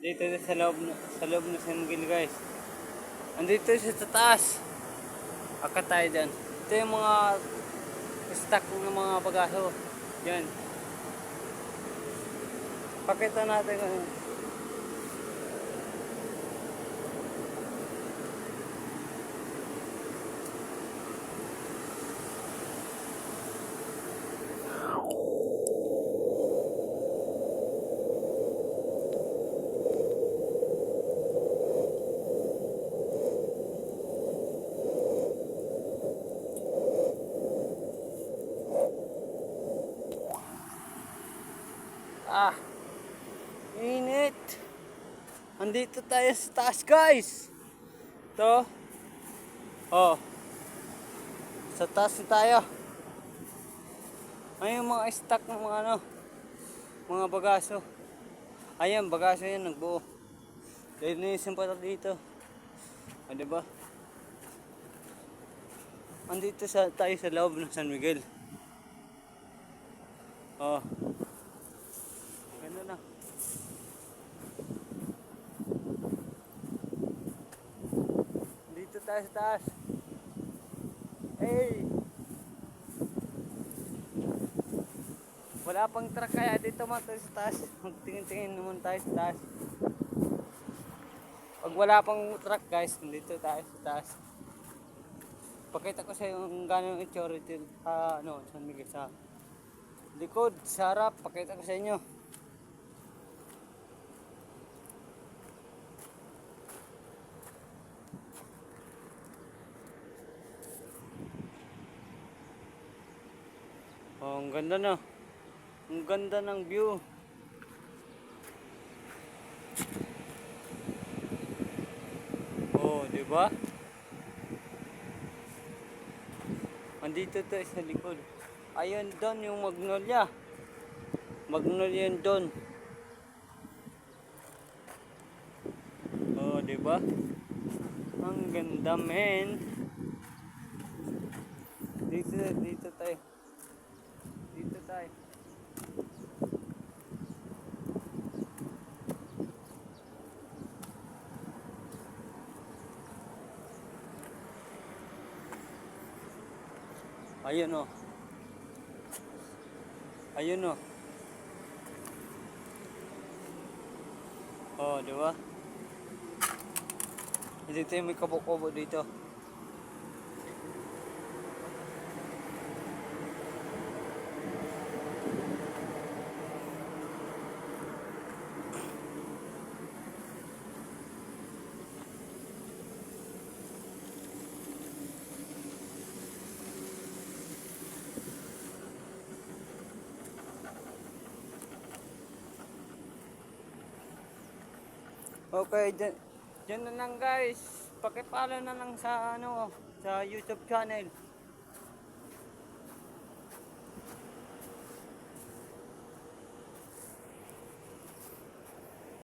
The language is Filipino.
Dito sa loob na San Miguel, guys. Andito siya sa taas. Akat tayo dyan. Ito yung mga stock ng mga bagaso. Yan. Pakita natin. Ah, init. Andito tayo sa taas, guys. Ito. Oh. Sa taas na tayo. Ayun yung mga stock ng mga mga bagaso. Ayan, bagaso yan, nagbuo. Linisin pa dito. O, diba? Andito tayo sa loob ng San Miguel. Oh. Ganda na. Dito tayo sa taas. Hey! Wala pang truck kaya dito man tayo sa taas. Magtingin-tingin naman tayo sa taas. Pag wala pang truck, guys, dito tayo sa taas. Pakita ko sa iyo kung gano'ng itsura dito sa San Miguel, sa likod, sa harap. Pakita ko sa inyo. Oh, ang ganda na. Ang ganda ng view. Oh, di ba? Andito to sa likod. Ayun doon yung Magnolia. Magnolia yun doon. Oh, di ba? Ang ganda, men. Dito tayo. Dito tayo. Ayun oh. Ayun oh. Oh, di ba? Dito yung may kabo-kabo dito. Okay, dyan na lang, guys. Pakipollow na lang sa sa YouTube channel.